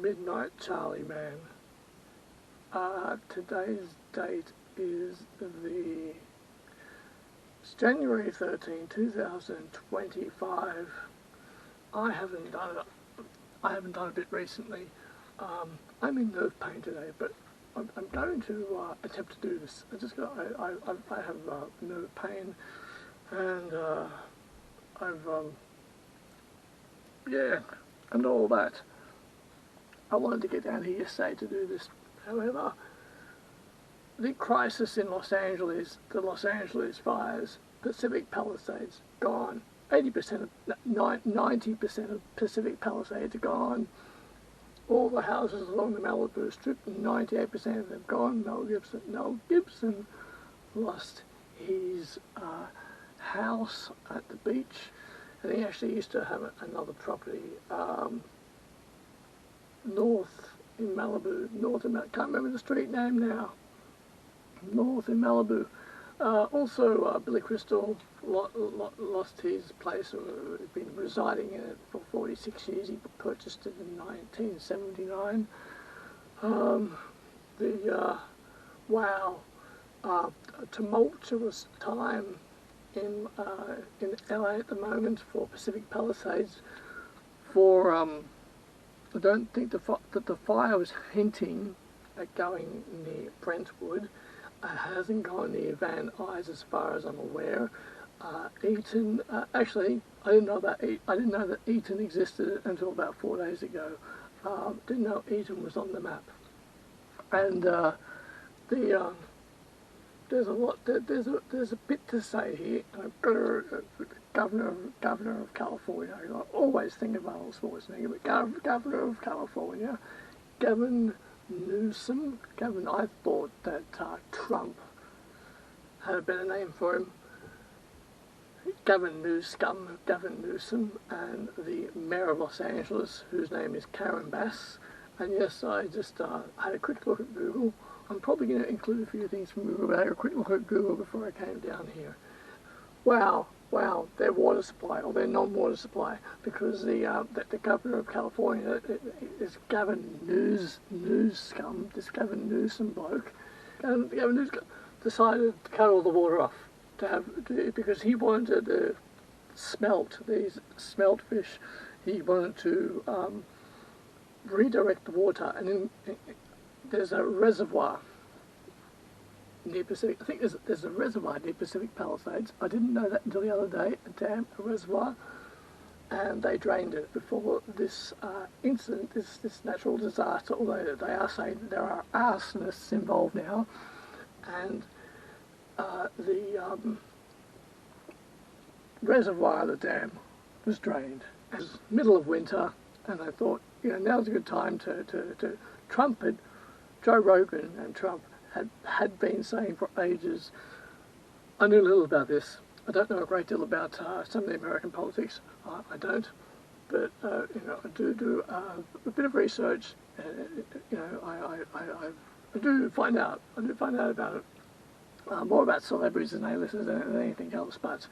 Midnight Charlie Man. Today's date is it's January 13, 2025. I haven't done a bit recently. I'm in nerve pain today, but I'm going to attempt to do this. I have nerve pain, and and all that. I wanted to get down here yesterday to do this. However, the crisis in Los Angeles, the Los Angeles fires, Pacific Palisades, gone. 90% of Pacific Palisades are gone. All the houses along the Malibu Strip, 98% of them gone. Mel Gibson lost his house at the beach, and he actually used to have another property north in Malibu, can't remember the street name now, north in Malibu. Also, Billy Crystal lost his place. He'd been residing in it for 46 years. He purchased it in 1979. A tumultuous time in LA at the moment for Pacific Palisades. I don't think that the fire was hinting at going near Brentwood. It hasn't gone near Van Nuys as far as I'm aware. Eaton, actually, I didn't know that Eaton existed until about 4 days ago. Didn't know Eaton was on the map. And there's a bit to say here. I've got Governor of California. I always think of Arnold Schwarzenegger, but Governor of California, Gavin Newsom. I thought that Trump had a better name for him. Gavin Newsom, and the mayor of Los Angeles, whose name is Karen Bass. And yes, I just had a quick look at Google. I'm probably going to include a few things from Google, but I had a quick look at Google before I came down here. Wow, their water supply, or their non-water supply, because the governor of California is Gavin Newsom, this Gavin Newsom bloke. Gavin Newsom decided to cut all the water off because he wanted to smelt these smelt fish. He wanted to redirect the water, and then there's a reservoir near Pacific. I think there's a reservoir near Pacific Palisades. I didn't know that until the other day. A reservoir, and they drained it before this incident, this natural disaster. Although they are saying that there are arsonists involved now, and the reservoir, the dam, was drained. It was middle of winter, and I thought, now's a good time to Joe Rogan and Trump had been saying for ages. I knew a little about this. I don't know a great deal about some of the American politics. I don't, but I do a bit of research. I do find out about it. More about celebrities and A-listers than anything else. But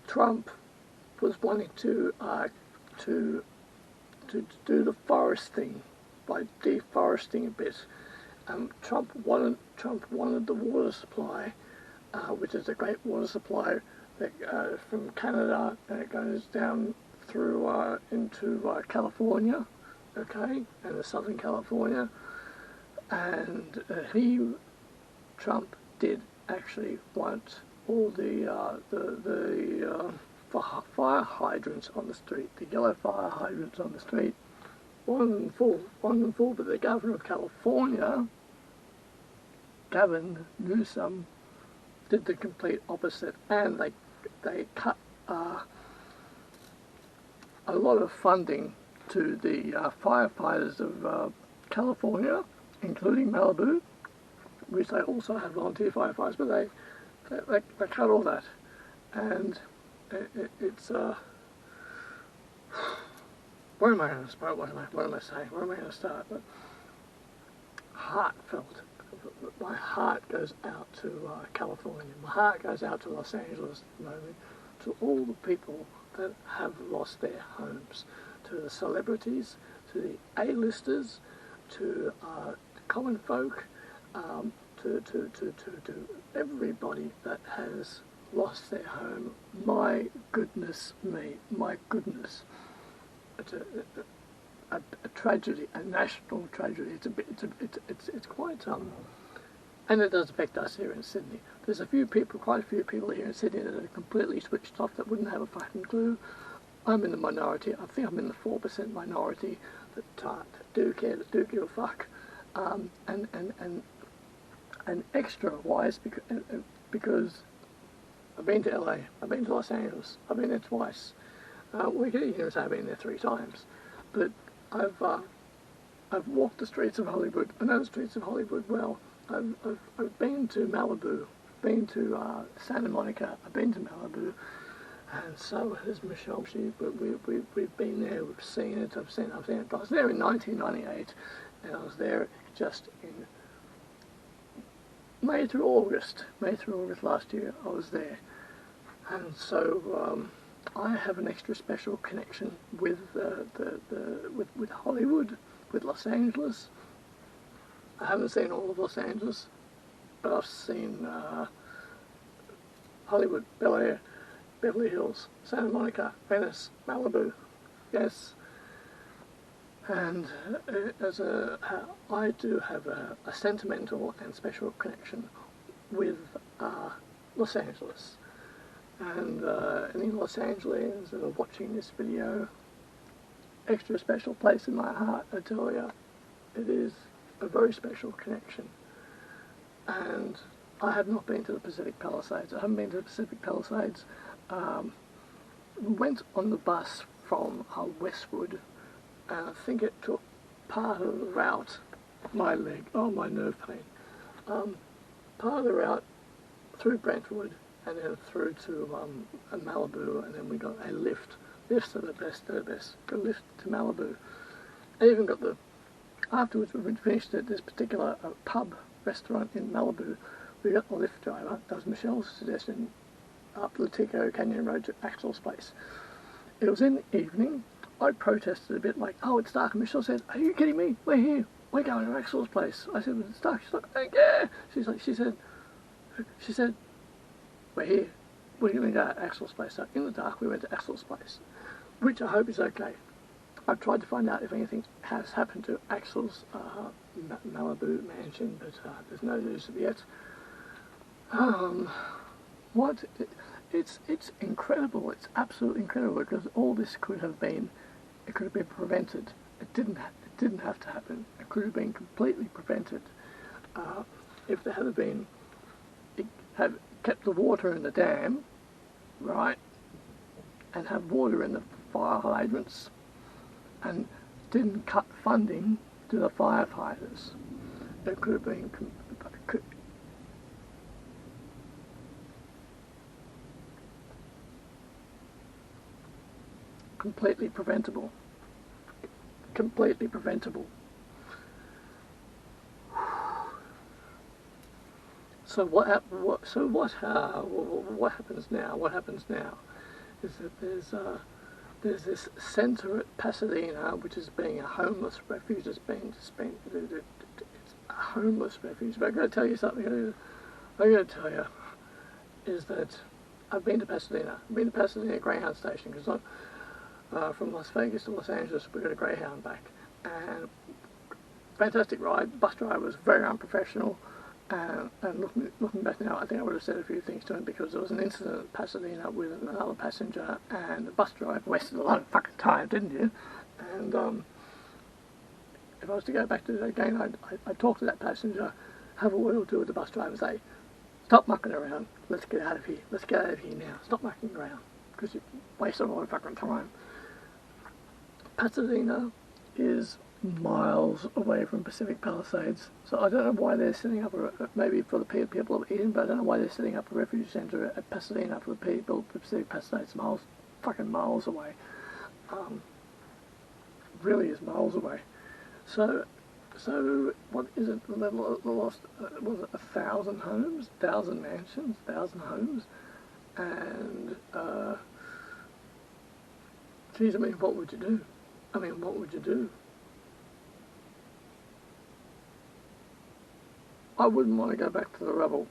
Trump was wanting to do the forest thing by deforesting a bit. Trump wanted the water supply, which is a great water supply that from Canada, and it goes down through into California, okay, and the Southern California, and Trump did actually want all the fire hydrants on the street, the yellow fire hydrants on the street. One of them full, but the governor of California, Gavin Newsom, did the complete opposite, and they cut a lot of funding to the firefighters of California, including Malibu, which they also have volunteer firefighters, but they cut all that, and it's where am I going to start? What am I saying? Where am I going to start? But heartfelt. My heart goes out to California. My heart goes out to Los Angeles at the moment, to all the people that have lost their homes, to to the celebrities, to the A-listers, to common folk, to everybody that has lost their home. My goodness me, my goodness. It's a tragedy, a national tragedy. It's quite and it does affect us here in Sydney. There's quite a few people here in Sydney that are completely switched off, that wouldn't have a fucking clue. I'm in the minority. I think I'm in the 4% minority that do care, that do give a fuck. And extra wise because I've been to LA, I've been to Los Angeles, I've been there twice. We could even say I've been there 3 times, but I've walked the streets of Hollywood. I know the streets of Hollywood well. I've been to Malibu, been to Santa Monica, I've been to Malibu, and so has Michelle. We've been there, we've seen it, I've seen it. I was there in 1998, and I was there just in May through August last year. I was there, and so I have an extra special connection with with Hollywood, with Los Angeles. I haven't seen all of Los Angeles, but I've seen Hollywood, Bel Air, Beverly Hills, Santa Monica, Venice, Malibu, yes. And I do have a sentimental and special connection with Los Angeles. And any Los Angeles that are watching this video, extra special place in my heart, I tell you. It is a very special connection. And I have not been to the Pacific Palisades. I haven't been to the Pacific Palisades. Went on the bus from Westwood, and I think it took part of the route, my leg, my nerve pain, part of the route through Brentwood and then through to Malibu, and then we got a lift. Lifts are the best, got a lift to Malibu. I even got afterwards we finished at this particular pub, restaurant in Malibu. We got the lift driver, that was Michelle's suggestion, up Latico Canyon Road to Axel's place. It was in the evening. I protested a bit, like, oh, it's dark. And Michelle said, are you kidding me? We're here. We're going to Axel's place. I said, well, it's dark. She's like, I don't care. She said, we're here. We're going to go to Axel's place. So in the dark, we went to Axel's place, which I hope is okay. I've tried to find out if anything has happened to Axel's Malibu mansion, but there's no news of yet. It's incredible. It's absolutely incredible, because all this could have been prevented. It didn't have to happen. It could have been completely prevented if there had been, have kept the water in the dam, right, and have water in the fire hydrants, and didn't cut funding to the firefighters. It could have been completely preventable. Completely preventable. So what happens now? What happens now is that there's this centre at Pasadena, which is being a homeless refuge. It's a homeless refuge. But I've got to tell you something. I've got to tell you is that I've been to Pasadena. I've been to Pasadena Greyhound Station, because from Las Vegas to Los Angeles, we got a Greyhound back, and fantastic ride. Bus driver was very unprofessional, and looking back now, I think I would have said a few things to him, because there was an incident at Pasadena with another passenger, and the bus driver wasted a lot of fucking time, didn't you? And if I was to go back to it again, I'd talk to that passenger, have a word or two with the bus driver, and say, stop mucking around, let's get out of here, now, stop mucking around, because you wasted a lot of fucking time. Pasadena is miles away from Pacific Palisades, so I don't know why they're setting up maybe for the people of Eden, but I don't know why they're setting up a refuge centre at Pasadena for the people of Pacific Palisades. Miles away. Really is miles away. So what is it? The lost, was it 1,000 homes, 1,000 mansions, 1,000 homes, and geez, I mean, what would you do? I mean, what would you do? I wouldn't want to go back to the rubble.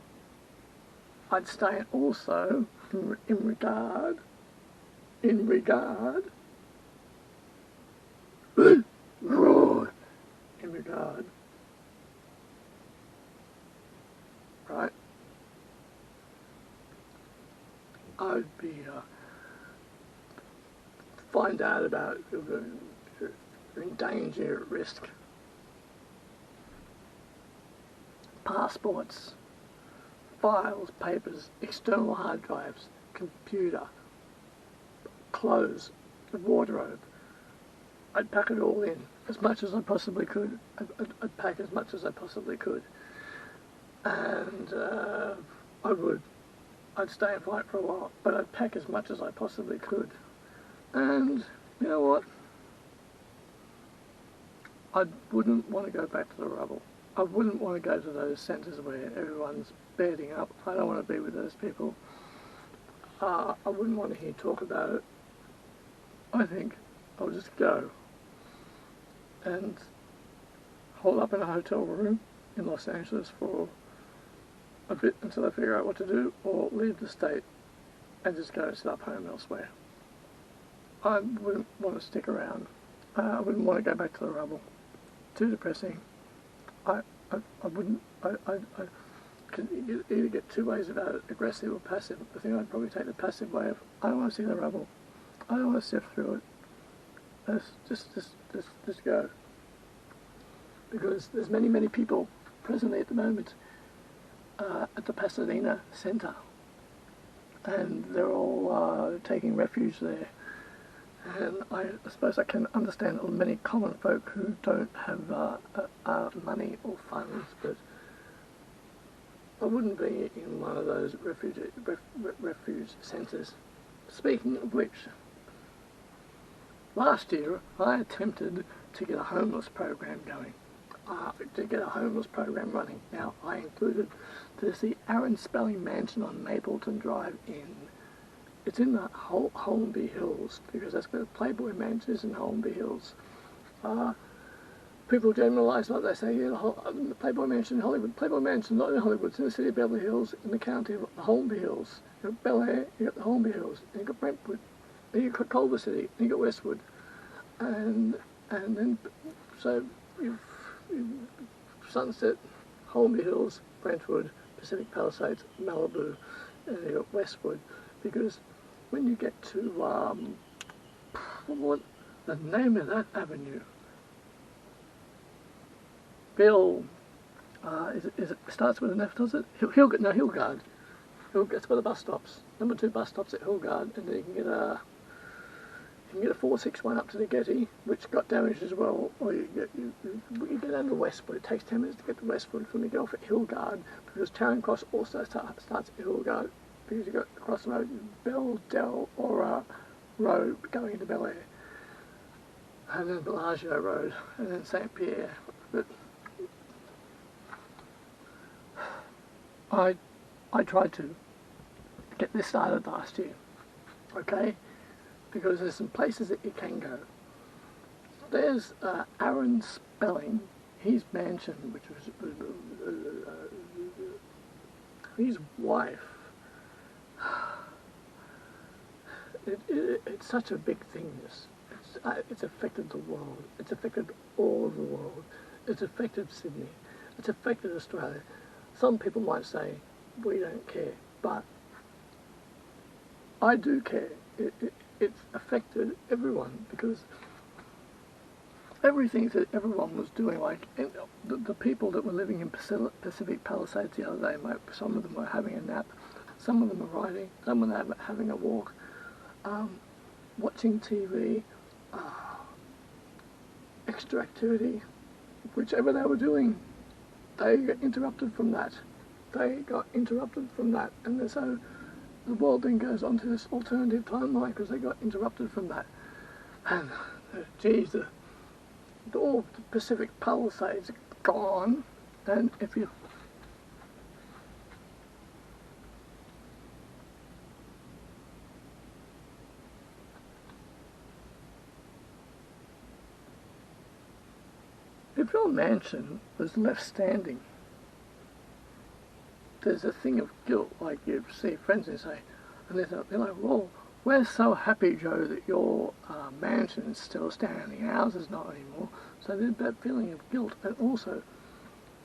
I'd stay also in regard, right? I'd be find out about in danger, at risk. Passports, files, papers, external hard drives, computer, clothes, wardrobe. I'd pack it all in as much as I possibly could. I'd pack as much as I possibly could, and I'd stay and fight for a while, but I'd pack as much as I possibly could. And you know what? I wouldn't want to go back to the rubble. I wouldn't want to go to those centres where everyone's bedding up. I don't want to be with those people. I wouldn't want to hear talk about it. I think I'll just go and hold up in a hotel room in Los Angeles for a bit until I figure out what to do, or leave the state and just go set up home elsewhere. I wouldn't want to stick around. I wouldn't want to go back to the rubble. Too depressing. I could either get two ways about it, aggressive or passive. I think I'd probably take the passive way of, I don't want to see the rubble. I don't want to sift through it. Just go. Because there's many people presently at the moment at the Pasadena Center, and they're all taking refuge there. And I suppose I can understand many common folk who don't have money or funds, but I wouldn't be in one of those refuge centres. Speaking of which, last year I attempted to get a homeless program going, to get a homeless program running. Now, I included, there's the Aaron Spelling Mansion on Mapleton Drive in. It's in the Holmby Hills, because that's where the Playboy Mansion is, in Holmby Hills. People generalise, like they say, yeah, the Playboy Mansion in Hollywood. Playboy Mansion not in Hollywood, it's in the city of Beverly Hills, in the county of Holmby Hills. You've got Bel Air, you've got the Holmby Hills, and you've got Brentwood, and you've got Culver City, and you've got Westwood. And then, so you've Sunset, Holmby Hills, Brentwood, Pacific Palisades, Malibu, and you've got Westwood. Because when you get to, what the name of that avenue? Phill, it starts with an F, does it? Hillgard. That's where the bus stops. Number 2 bus stops at Hillgard, and then you can get a 461 up to the Getty, which got damaged as well. Or you get down to Westwood. It takes 10 minutes to get to Westwood from the get off at Hillgard, because Charing Cross also starts at Hillgard. Because you've got across the road, Bell, Del, Aura Road going into Bel Air, and then Bellagio Road, and then St. Pierre. But I tried to get this started last year, okay? Because there's some places that you can go. There's Aaron Spelling, his mansion, which was his wife. It's such a big thing, this. It's affected the world. It's affected all of the world. It's affected Sydney. It's affected Australia. Some people might say, we don't care, but I do care. It's affected everyone, because everything that everyone was doing, like the people that were living in Pacific Palisades the other day, some of them were having a nap, some of them were riding, some of them were having a walk, watching TV, extra activity, whichever they were doing, they got interrupted from that. And then so the world then goes on to this alternative timeline because they got interrupted from that. And, geez, all the Pacific Palisades are gone, and if you if your mansion was left standing, there's a thing of guilt, like you see friends and say, and they're like, well, we're so happy, Joe, that your mansion's still standing, ours is not anymore. So there's that feeling of guilt. And also,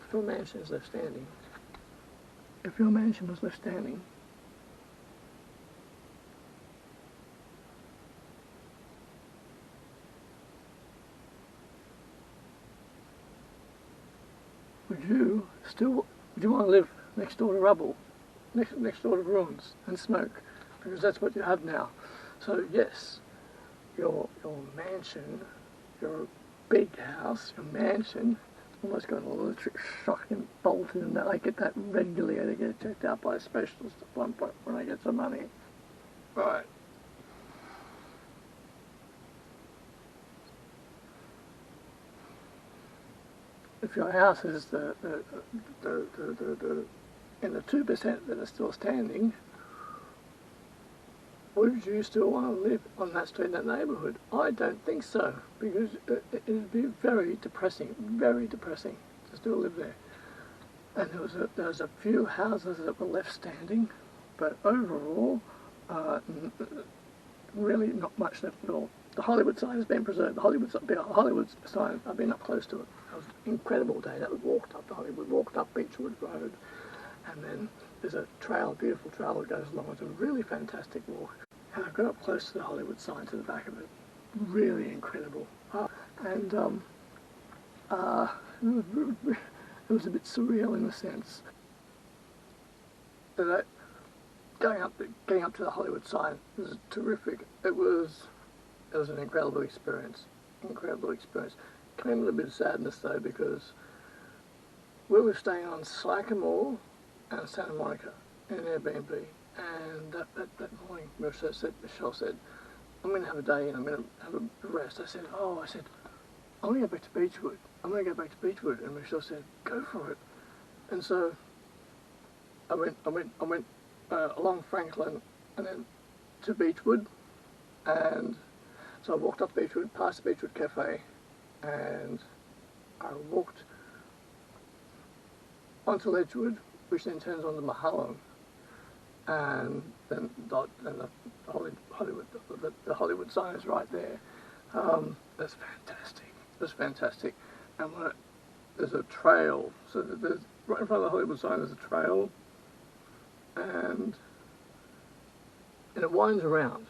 if your mansion is left standing, if your mansion was left standing, would you want to live next door to rubble, next door to ruins and smoke? Because that's what you have now. So yes, your mansion, your big house, your mansion, almost got an electric shock and bolted, and that I get that regularly. I get it checked out by a specialist at one point when I get some money. Right. If your house is in the 2% that are still standing, would you still want to live on that street in that neighbourhood? I don't think so, because it'd be very depressing to still live there. And there was a few houses that were left standing, but overall, really not much left at all. The Hollywood sign has been preserved. The Hollywood sign, I've been up close to it. It was an incredible day. That we walked up the Hollywood, walked up Beechwood Road, and then there's a trail, a beautiful trail that goes along. It's a really fantastic walk. And I got up close to the Hollywood sign, to the back of it. Really incredible. And it was a bit surreal in a sense. But getting up to the Hollywood sign was terrific. It was an incredible experience. Came with a bit of sadness though, because we were staying on Sycamore and Santa Monica in an Airbnb, and that morning Michelle said, I'm going to have a day and I'm going to have a rest. I said, I'm going to go back to Beechwood. And Michelle said, go for it. And so I went along Franklin and then to Beechwood, and so I walked up Beechwood, past the Beechwood Cafe, and I walked onto Ledgewood, which then turns onto Mulholland, and then the Hollywood sign is right there. That's fantastic. That's fantastic. And there's a trail, so there's right in front of the Hollywood sign. There's a trail, and it winds around.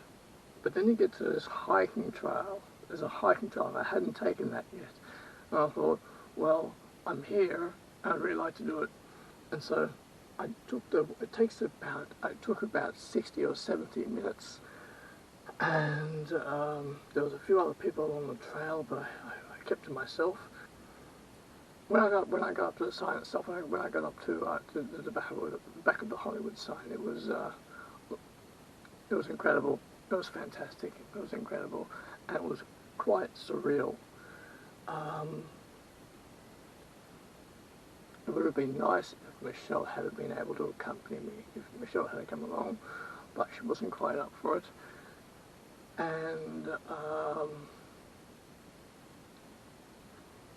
But then you get to this hiking trail. There's a hiking trail, and I hadn't taken that yet. And I thought, well, I'm here, and I'd really like to do it. And so I took it took about 60 or 70 minutes. And there was a few other people on the trail, but I kept to myself. When I got up to the sign itself, when I got up to the back of the Hollywood sign, it was incredible. It was fantastic. It was incredible, and it was quite surreal. It would have been nice if Michelle had been able to accompany me, if Michelle had come along, but she wasn't quite up for it. And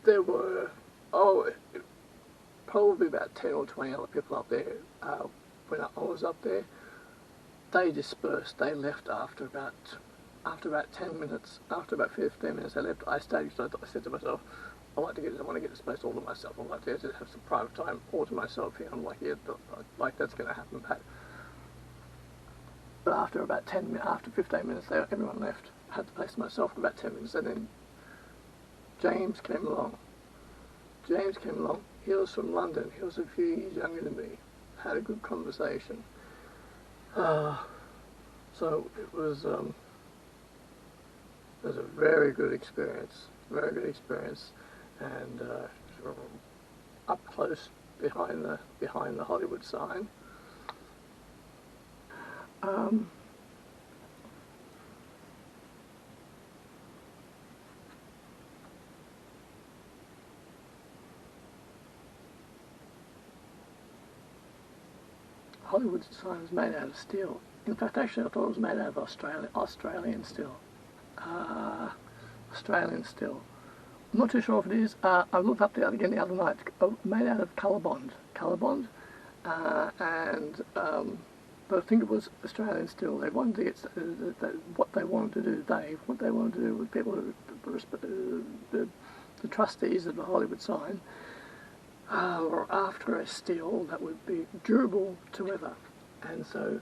there were probably about 10 or 20 other people up there. When I was up there, they dispersed. They left after about 10 minutes. After about 15 minutes, they left. I stayed. So I said to myself, I want to get this place all to myself. I'd like to have some private time all to myself here. I'm like, yeah, like that's going to happen, Pat. But after about 15 minutes, everyone left. I had the place to myself for about 10 minutes, and then James came along. He was from London. He was a few years younger than me. Had a good conversation. So it was a very good experience. And up close behind the Hollywood sign. Hollywood sign is made out of steel. In fact, actually, I thought it was made out of Australian steel. Australian steel. I'm not too sure if it is. I looked up the other night. Made out of colour bond, and but I think it was Australian still. They wanted to get what they wanted to do. What they wanted to do with people, the trustees of the Hollywood sign, were after a steel that would be durable to weather, and so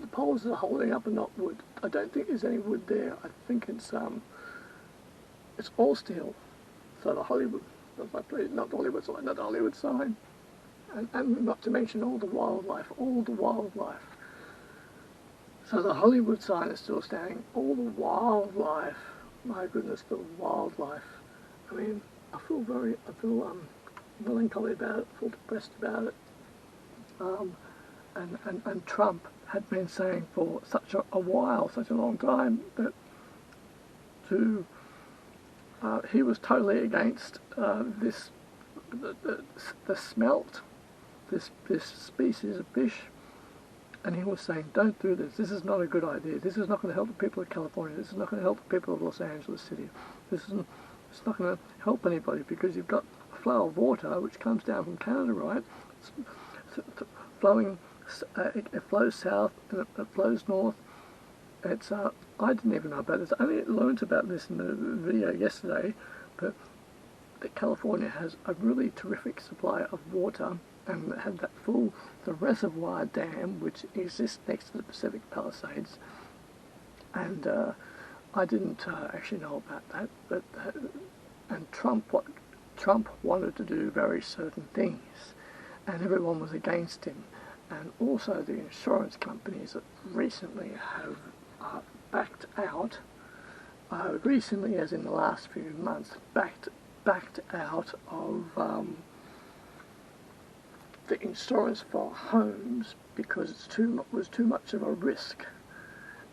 the poles are holding up are not wood. I don't think there's any wood there. I think it's all steel. So the Hollywood, not the Hollywood sign, and not to mention all the wildlife. So the Hollywood sign is still standing. All the wildlife. My goodness, the wildlife. I mean, I feel melancholy about it. I feel depressed about it. And Trump had been saying for such a while, such a long time, that he was totally against the smelt, this species of fish, and he was saying, don't do this. This is not a good idea. This is not going to help the people of California. This is not going to help the people of Los Angeles City. It's not going to help anybody because you've got a flow of water which comes down from Canada, right? It's flowing. It flows south and it flows north. It's I didn't even know about this. I only learned about this in the video yesterday, but that California has a really terrific supply of water, and it had the reservoir dam which exists next to the Pacific Palisades, and I didn't actually know about that. But and Trump wanted to do very certain things, and everyone was against him. And also the insurance companies that recently have backed out, recently as in the last few months, backed out of the insurance for homes because it was too much of a risk.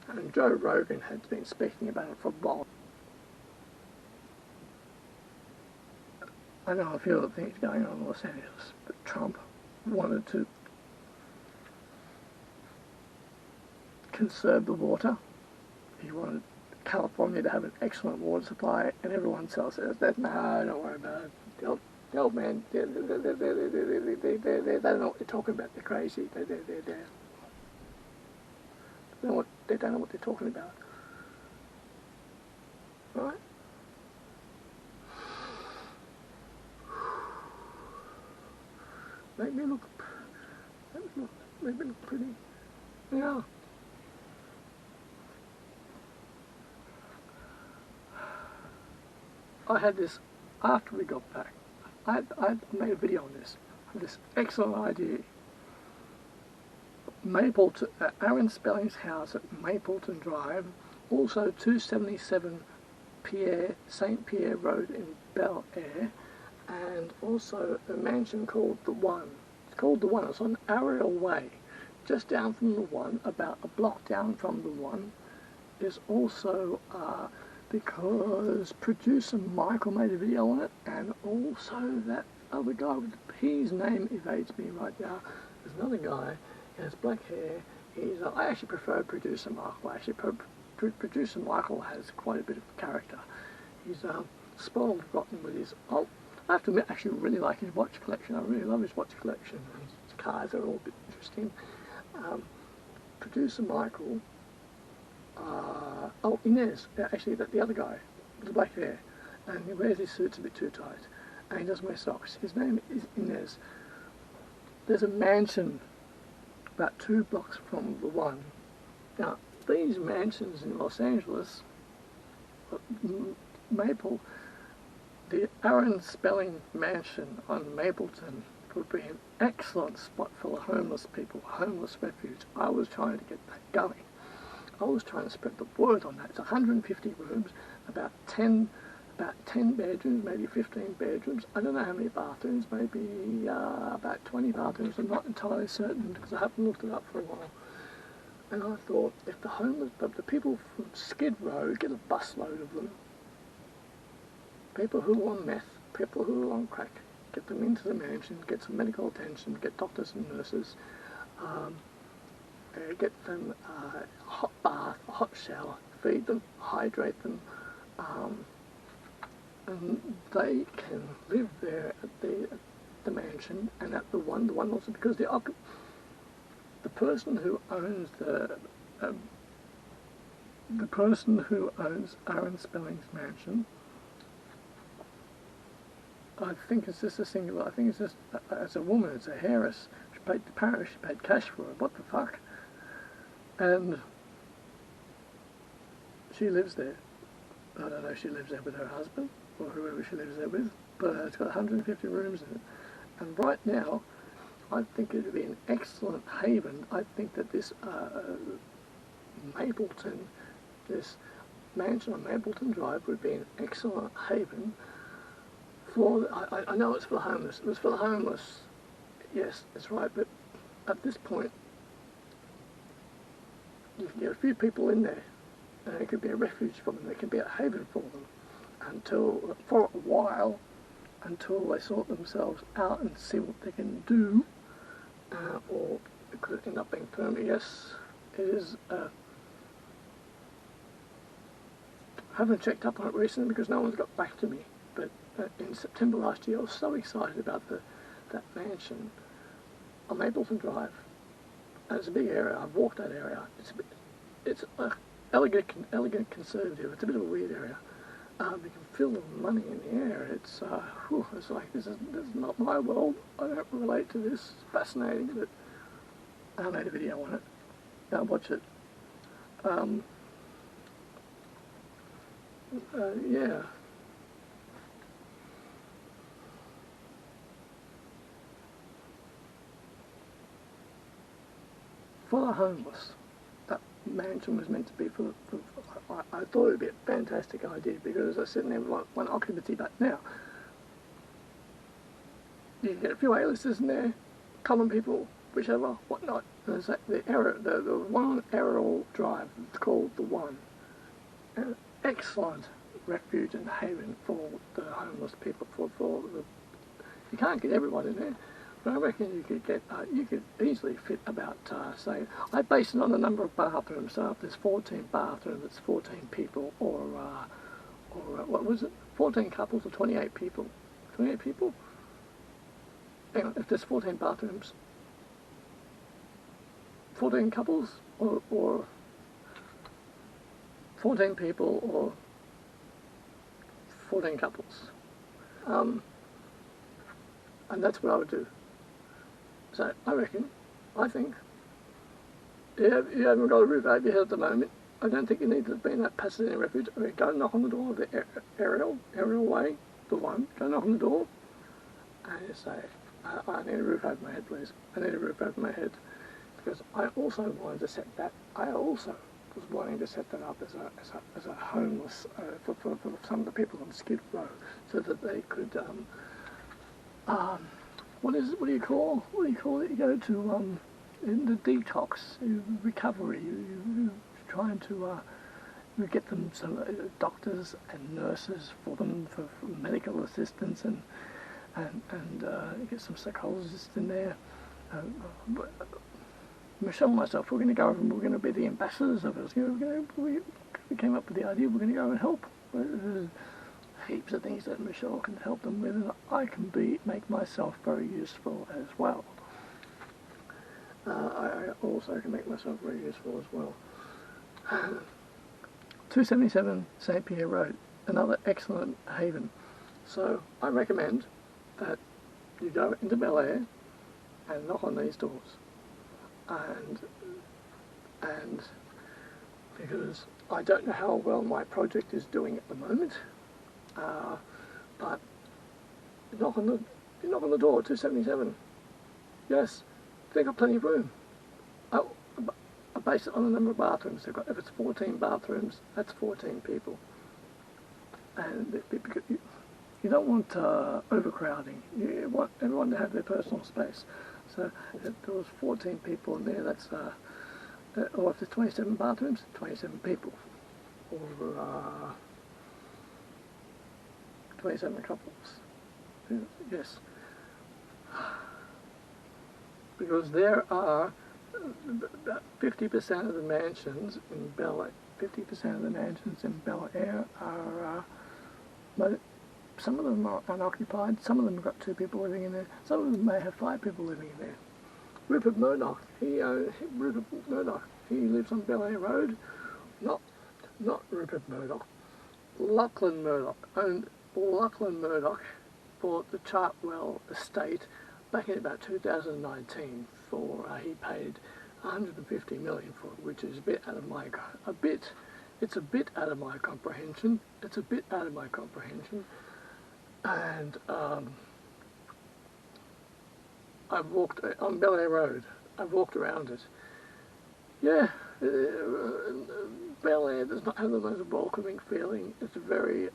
And Joe Rogan had been speaking about it for a while. I know a few other things going on in Los Angeles, but Trump wanted to conserve the water. He wanted California to have an excellent water supply, and everyone else says that, no, don't worry about it. The old man, they don't know what they're talking about. They're crazy. They don't know what they're talking about. Right? Make me look pretty. Yeah. I had this after we got back. I made a video on this. I had this excellent idea. Aaron Spelling's house at Mapleton Drive, also 277 St. Pierre Road in Bel Air, and also a mansion called The One. It's called The One. It's on Ariel Way, just down from The One, about a block down from The One. Is also because producer Michael made a video on it, and also that other guy, his name evades me right now. There's another guy, he has black hair. I actually prefer producer Michael. Producer Michael has quite a bit of character. He's spoiled rotten with his. I have to admit, I actually really like his watch collection. I really love his watch collection. His cars are all a bit interesting. Producer Michael. Inez, actually, the other guy with the black hair, and he wears his suits a bit too tight, and he doesn't wear socks. His name is Inez. There's a mansion about 2 blocks from The One. Now, these mansions in Los Angeles, the Aaron Spelling mansion on Mapleton would be an excellent spot for the homeless people, homeless refuge. I was trying to get that going. I was trying to spread the word on that. It's 150 rooms, about 10 bedrooms, maybe 15 bedrooms. I don't know how many bathrooms, maybe about 20 bathrooms. I'm not entirely certain because I haven't looked it up for a while. And I thought, if the people from Skid Row, get a busload of them, people who are on meth, people who are on crack, get them into the mansion, get some medical attention, get doctors and nurses, get them a hot bath, a hot shower, feed them, hydrate them, and they can live there at the mansion and at the one also, because the person who owns the person who owns Aaron Spelling's mansion, I think it's just a singular. I think it's just as a woman, it's a heiress. Apparently she paid cash for it. What the fuck? And she lives there. I don't know if she lives there with her husband or whoever she lives there with, but it's got 150 rooms in it. And right now, I think it would be an excellent haven. I think that this Mapleton, this mansion on Mapleton Drive would be an excellent haven for, I know it's for the homeless. It was for the homeless, yes, that's right, but at this point, you can get a few people in there, and it could be a refuge for them, it can be a haven for them, for a while, until they sort themselves out and see what they can do, or it could end up being permanent. Yes, it is. I haven't checked up on it recently because no one's got back to me, but in September last year I was so excited about that mansion on Mapleton Drive. And it's a big area. I've walked that area. It's elegant conservative. It's a bit of a weird area. You can feel the money in the air. It's like this is not my world. I don't relate to this. It's fascinating, but I made a video on it. Go watch it. Yeah. For the homeless, that mansion was meant to be for I thought it would be a fantastic idea, because I said, never one occupancy, but now you can get a few A-listers in there, common people, whichever, whatnot. And it's like the one Errol Drive, it's called the One. An excellent refuge and haven for the homeless people. You can't get everyone in there, but I reckon you could easily fit about, say, I base it on the number of bathrooms. So if there's 14 bathrooms, it's 14 people, or what was it? 14 couples or 28 people? 28 people? Hang on, if there's 14 bathrooms, 14 couples, or 14 people, or 14 couples. And that's what I would do. So I think, you haven't got a roof over your head at the moment. I don't think you need to be in that Pasadena refuge. I mean, go knock on the door of the Ariel Way, the One. Go knock on the door and just say, I need a roof over my head, please. I need a roof over my head. Because I also wanted to set that, I also was wanting to set that up as a homeless, for some of the people on Skid Row, so that they could, what do you call it? You go to in the detox, recovery. You trying to you get them some doctors and nurses for them for medical assistance, and get some psychologists in there. Michelle and myself, we're going to go and we're going to be the ambassadors of it. We came up with the idea we're going to go and help. There's heaps of things that Michelle can help them with, and I can make myself very useful as well. I also can make myself very useful as well. 277 St. Pierre Road, another excellent haven. So I recommend that you go into Bel Air and knock on these doors. And because I don't know how well my project is doing at the moment, but you knock on the door, 277. Yes, they've got plenty of room. I base it on the number of bathrooms they've got. If it's 14 bathrooms, that's 14 people. And you don't want overcrowding. You want everyone to have their personal space. So if there was 14 people in there, that's, or if there's 27 bathrooms, 27 people. Or 27 couples. Yes. Because there are 50% of the mansions in Bel Air, 50% of the mansions in Bel Air are some of them are unoccupied, some of them have got 2 people living in there, some of them may have 5 people living in there. Rupert Murdoch, he lives on Bel Air Road. Not Rupert Murdoch. Lachlan Murdoch. Lachlan Murdoch bought the Chartwell estate back in about 2019 for, he paid 150 million for it, which is a bit out of my comprehension. And I've walked on Bel Air Road. I've walked around it. Yeah, Bel Air does not have the most welcoming feeling. It's a very,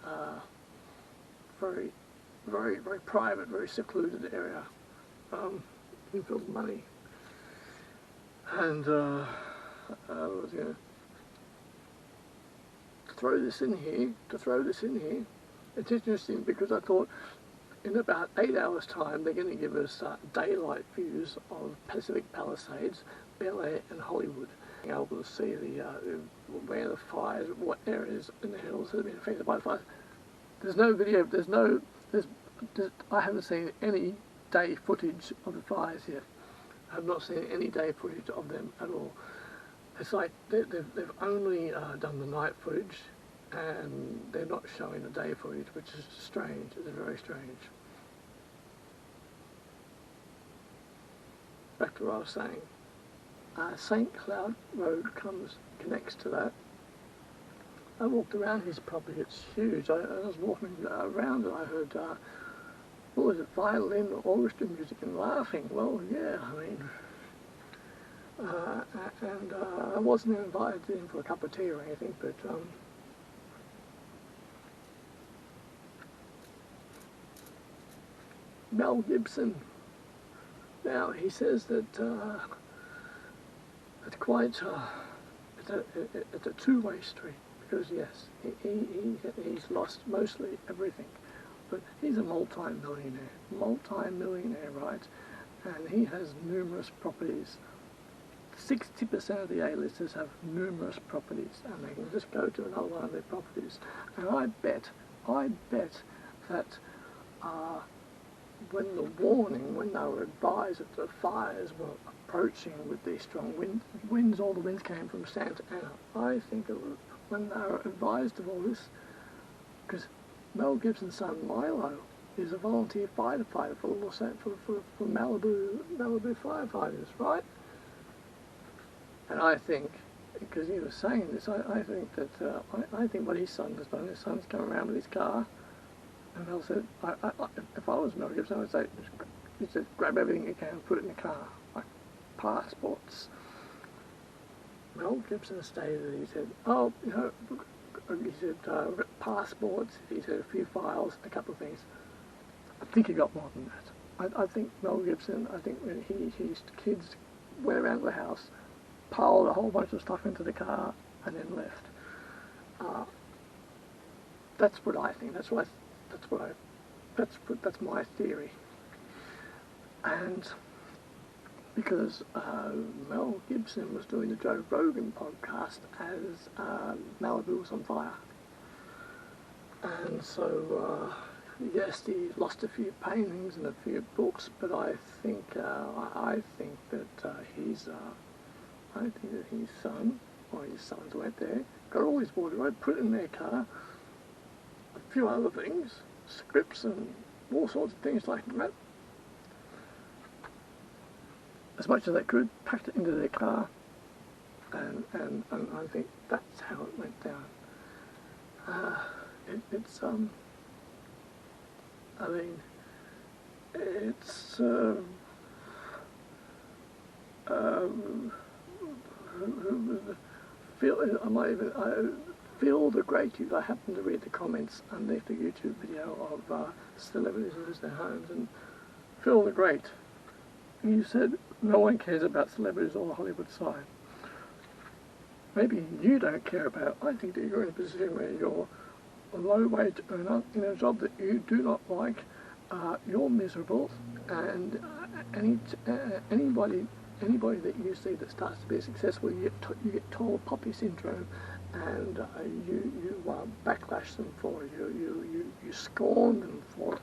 very private, very secluded area. You feel money. And I was going to throw this in here. It's interesting because I thought in about 8 hours' time they're going to give us daylight views of Pacific Palisades, Bel Air and Hollywood. Being able to see where the fires, what areas in the hills have been affected by the fires. There's no video, I haven't seen any day footage of the fires yet. I have not seen any day footage of them at all. It's like they've only done the night footage, and they're not showing the day footage, which is strange. It's very strange. Back to what I was saying. St. Cloud Road connects to that. I walked around his property. It's huge. I was walking around and I heard, what was it, violin, orchestra music and laughing. Well, yeah, I mean, and I wasn't invited in for a cup of tea or anything, but Mel Gibson. Now he says that it's quite it's a two-way street, because yes, he's lost mostly everything, but he's a multi-millionaire, right? And he has numerous properties. 60% of the A-listers have numerous properties, and they can just go to another one of their properties. And I bet that when they were advised that the fires were approaching with these strong winds, all the winds came from Santa Ana. I think when they were advised of all this, because Mel Gibson's son Milo is a volunteer firefighter for Malibu firefighters, right? And I think, because he was saying this, I think that I think what his son has done, his son's come around with his car, and Mel said, if I was Mel Gibson, I would say, he said, grab everything you can and put it in the car, like passports. Mel Gibson stated, he said, he said, passports, he said, a few files, a couple of things. I think he got more than that. I think Mel Gibson, when his kids went around the house, piled a whole bunch of stuff into the car and then left. That's what I think. That's my theory. And because Mel Gibson was doing the Joe Rogan podcast as Malibu was on fire, and so yes, he lost a few paintings and a few books, but I think that his son or his sons went there, got all his wardrobe, put it in their car, a few other things, scripts and all sorts of things like that, as much as they could, packed it into their car, and I think that's how it went down. It's Phill the Great. I happened to read the comments underneath the YouTube video of celebrities who lose their homes, and Phill the Great, you said no one cares about celebrities or the Hollywood side. Maybe you don't care about it. I think that you're in a position where you're a low-wage earner in a job that you do not like. You're miserable, and anybody that you see that starts to be successful, you get tall poppy syndrome, and you backlash them for it. You scorn them for it.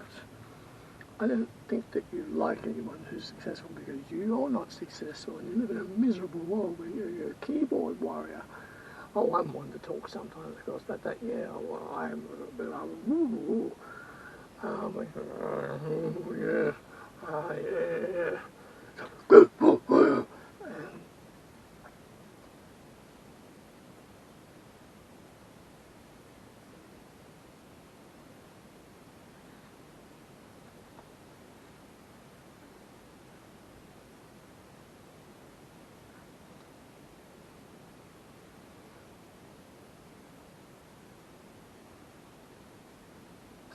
I don't think that you like anyone who's successful because you're not successful and you live in a miserable world where you're a keyboard warrior. Oh, I'm one to talk sometimes, of course, but that, yeah, well, I'm a bit, yeah, yeah.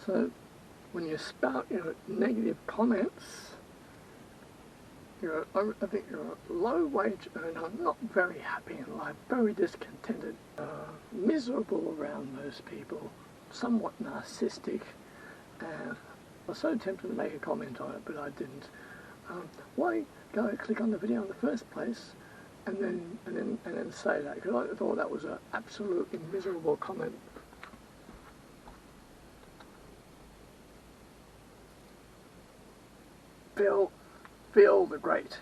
So when you spout your negative comments, I think you're a low-wage earner, not very happy in life, very discontented, miserable around most people, somewhat narcissistic, and I was so tempted to make a comment on it, but I didn't. Why go click on the video in the first place, and then say that? Because I thought that was an absolutely miserable comment. Phill the Great.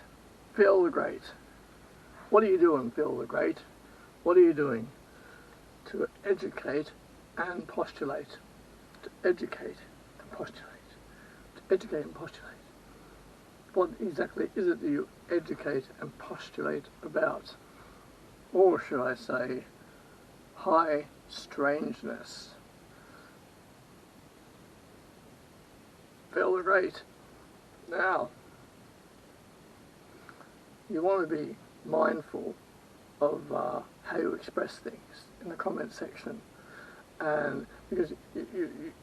Phill the Great. What are you doing, Phill the Great? What are you doing? To educate and postulate. To educate and postulate. To educate and postulate. What exactly is it that you educate and postulate about? Or should I say, high strangeness? Phill the Great. Now, you want to be mindful of how you express things in the comment section, and because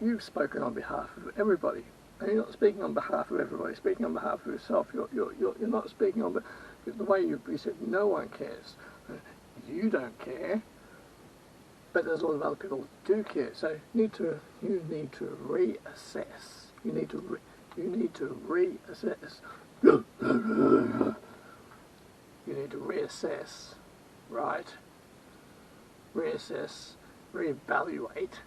you've spoken on behalf of everybody, and you're not speaking on behalf of everybody, you're speaking on behalf of yourself. You're not speaking on the way you said no one cares. You don't care, but there's a lot of other people that do care. So you need to reassess. You need to reassess. You need to reassess, right? Reassess, reevaluate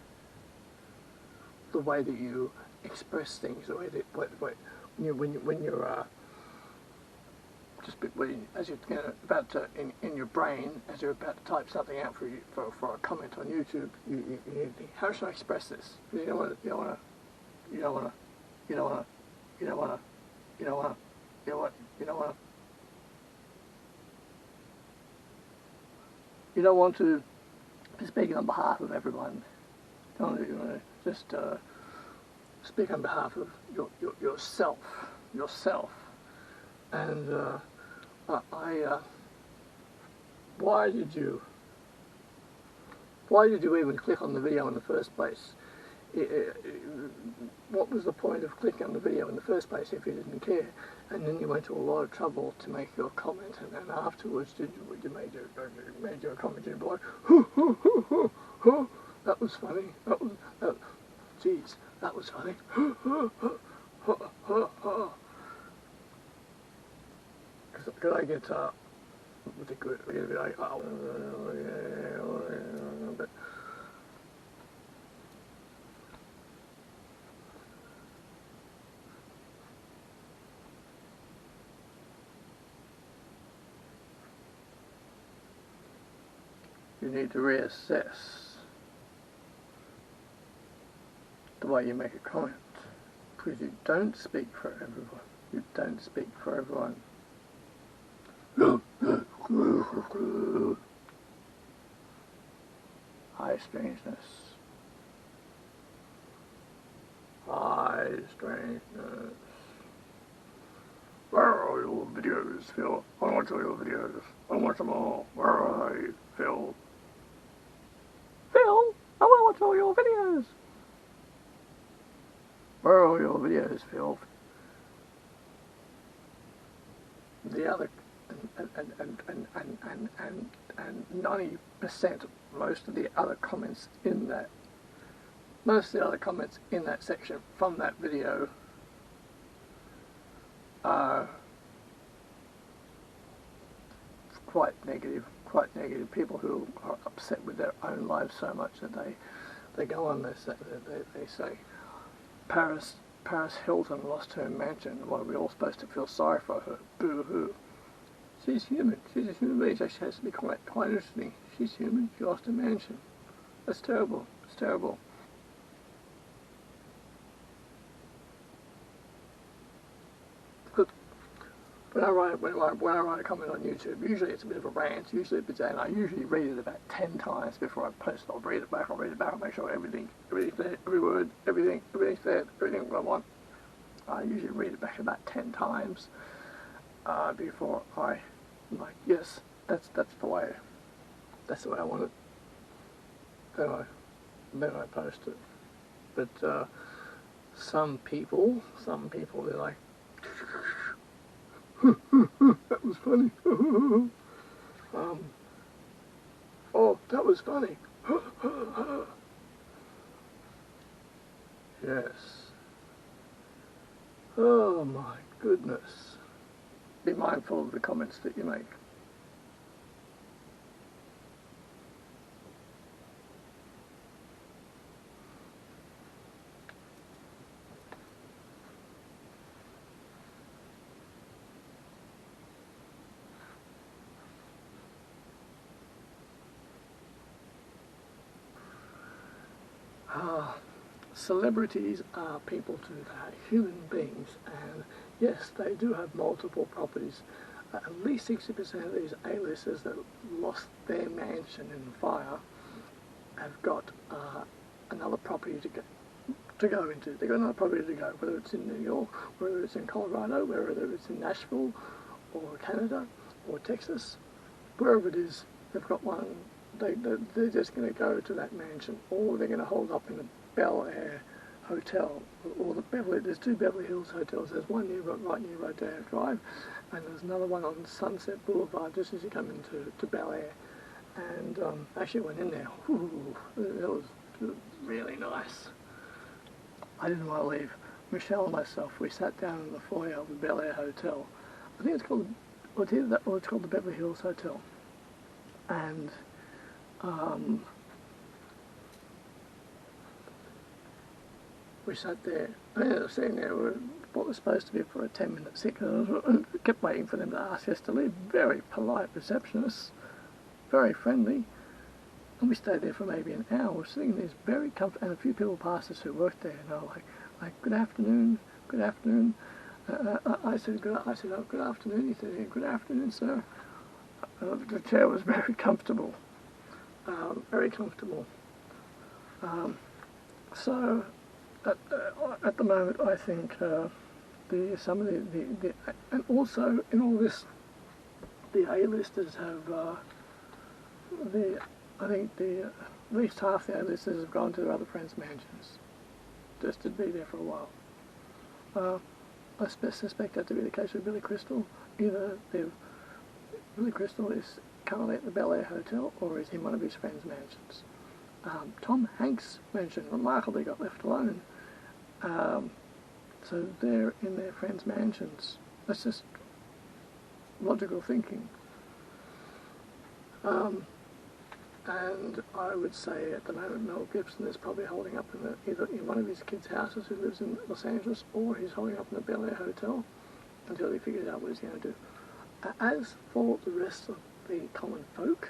the way that you express things, the way that when you're just as you're about to in your brain, as you're about to type something out for a comment on YouTube, you think, how should I express this? You don't want to be speaking on behalf of everyone. You want to just speak on behalf of yourself. And why did you even click on the video in the first place? What was the point of clicking on the video in the first place if you didn't care? And then you went to a lot of trouble to make your comment, and then afterwards you made your comment and you're like, that was funny. Geez, that was funny. Because I get like, but you need to reassess the way you make a comment, because you don't speak for everyone. You don't speak for everyone. High strangeness. High strangeness. Where are your videos, Phill? I want your videos. I want them all. Where are they, Phill? Phill, I want to watch all your videos. Where are your videos, Phill? The other and 90%, most of the other comments in that section from that video are quite negative, quite negative. People who are upset with their own lives so much that they go on, they say, Paris Hilton lost her mansion. Well, we're all supposed to feel sorry for her. Boo-hoo. She's human. She's a human being. She has to be quite interesting. She's human. She lost her mansion. That's terrible. It's terrible. When I write a comment on YouTube, usually it's a bit of a rant, usually and I usually read it about 10 times before I post it. I'll read it back, I'll make sure everything's there, every word, everything's there, everything I want. I usually read it back about 10 times before I'm like, yes, that's the way I want it. Then I post it. But some people, they're like, that was funny. Oh, that was funny. Yes. Oh my goodness. Be mindful of the comments that you make. Celebrities are people too. They are human beings, and yes, they do have multiple properties. At least 60% of these A-listers that lost their mansion in the fire have got another property to go into. They've got another property to go, whether it's in New York, whether it's in Colorado, whether it's in Nashville, or Canada, or Texas, wherever it is, they've got one. They're just going to go to that mansion, or they're going to hold up in a Bel Air hotel, or there's 2 Beverly Hills hotels. There's one right near Rodeo Drive, and there's another one on Sunset Boulevard just as you come into Bel Air. And actually went in there. Ooh, it was really nice. I didn't want to leave. Michelle and myself, we sat down in the foyer of the Bel Air Hotel. I think it's called, it's either that or it's called the Beverly Hills Hotel. And we sat there, I ended up sitting there with what was supposed to be for a 10-minute sit. I kept waiting for them to ask us to leave. Very polite receptionists, very friendly. And we stayed there for maybe an hour. We're sitting there very comfortable, and a few people passed us who worked there, and they were like, good afternoon, good afternoon. I said, oh, good afternoon. He said, yeah, good afternoon, sir. The chair was very comfortable, very comfortable. So at the moment, I think some of the and also in all this, the A-listers have I think at least half the A-listers have gone to their other friends' mansions just to be there for a while. I suspect that to be the case with Billy Crystal. Either Billy Crystal is currently at the Bel Air Hotel, or is in one of his friends' mansions. Tom Hanks' mansion remarkably got left alone. So they're in their friends' mansions. That's just logical thinking. And I would say at the moment Mel Gibson is probably holding up either in one of his kids' houses who lives in Los Angeles, or he's holding up in the Bel Air Hotel until he figures out what he's going to do. As for the rest of the common folk,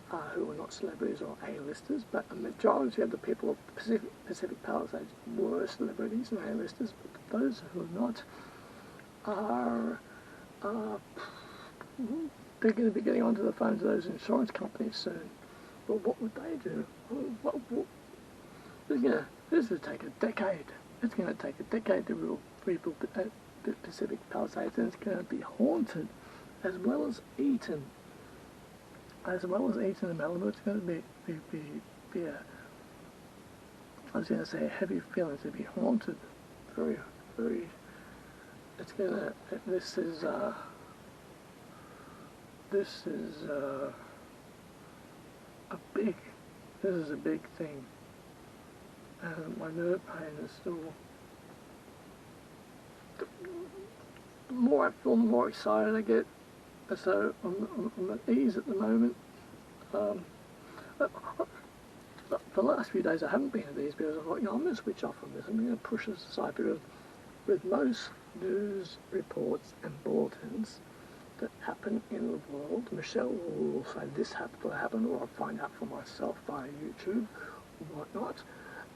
who are not celebrities or A-listers, but a majority of the people of Pacific Palisades were celebrities and A-listers, but those who are not are they're going to be getting onto the phones of those insurance companies soon. But what would they do? This will take a decade. It's going to take a decade to rebuild the Pacific Palisades, and it's going to be haunted as well as eaten. As well as eaten in Malibu, it's going to be a, I was going to say a heavy feeling to be haunted. Very, very, it's going to, this is a big thing. And my nerve pain is still, the more I feel, the more excited I get. So I'm at ease at the moment, the last few days I haven't been at these because I thought, I'm going to switch off from this. I'm going to push this aside because with most news reports and bulletins that happen in the world, Michelle will say this happened, or I'll find out for myself via YouTube or whatnot.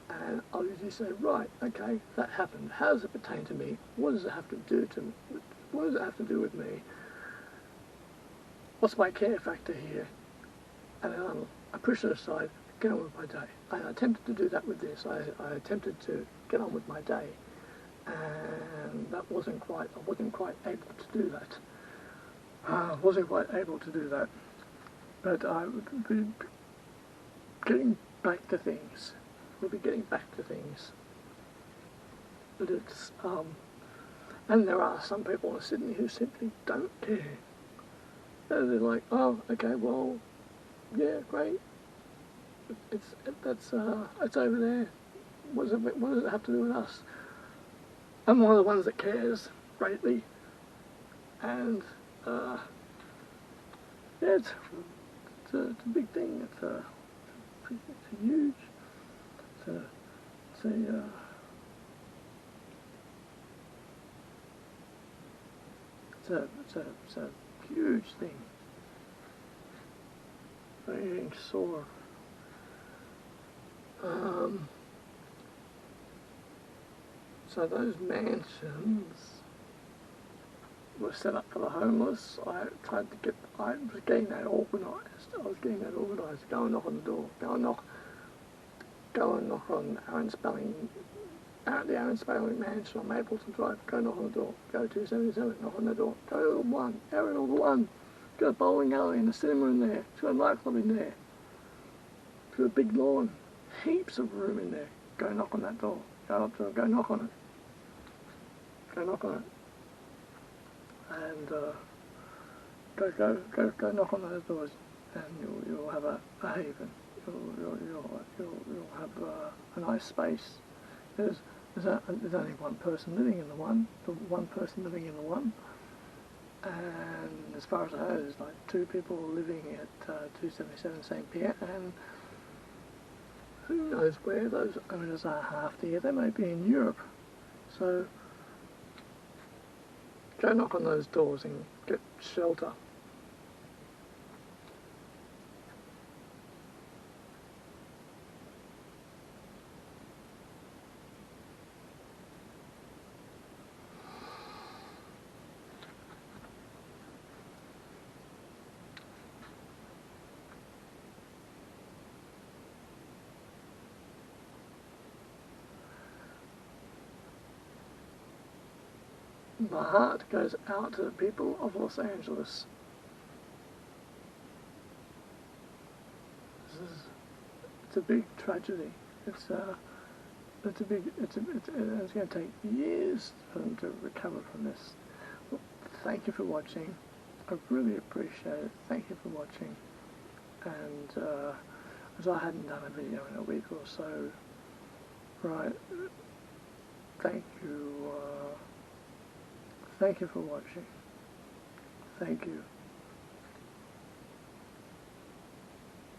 And I'll usually say, right, okay, that happened. How does it pertain to me? What does it have to do to me? What does it have to do with me? What's my care factor here? And then I push it aside, get on with my day. I attempted to do that with this. I attempted to get on with my day, and I wasn't quite able to do that. But I would be getting back to things. But it's and there are some people in Sydney who simply don't care. They're like, oh, okay, well, yeah, great. It's over there. What does it have to do with us? I'm one of the ones that cares greatly, and yeah, it's a big thing. It's huge. It's a huge thing. I'm getting sore. So those mansions were set up for the homeless. I was getting that organised. Go and knock on the door. Go and knock on Aaron Spelling. At the Aaron Spelling mansion, I'm able to drive. Go knock on the door. Go 277. Knock on the door. Go to 1. Aaron or the 1. Got a bowling alley and a cinema in there. It's got a nightclub in there. It's got a big lawn. Heaps of room in there. Go knock on that door. Go up to it. Go knock on it. Go knock on it. And go knock on those doors, and you'll have a haven. You'll have a nice space. There's only one person living in the one. And as far as I know, there's like 2 people living at 277 St. Pierre, and who knows where those owners are half the year. They may be in Europe. So go knock on those doors and get shelter. My heart goes out to the people of Los Angeles. It's a big tragedy. It's going to take years for them to recover from this. Well, thank you for watching. I really appreciate it. Thank you for watching. And as I hadn't done a video in a week or so, right? Thank you. Thank you for watching. Thank you.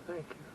Thank you.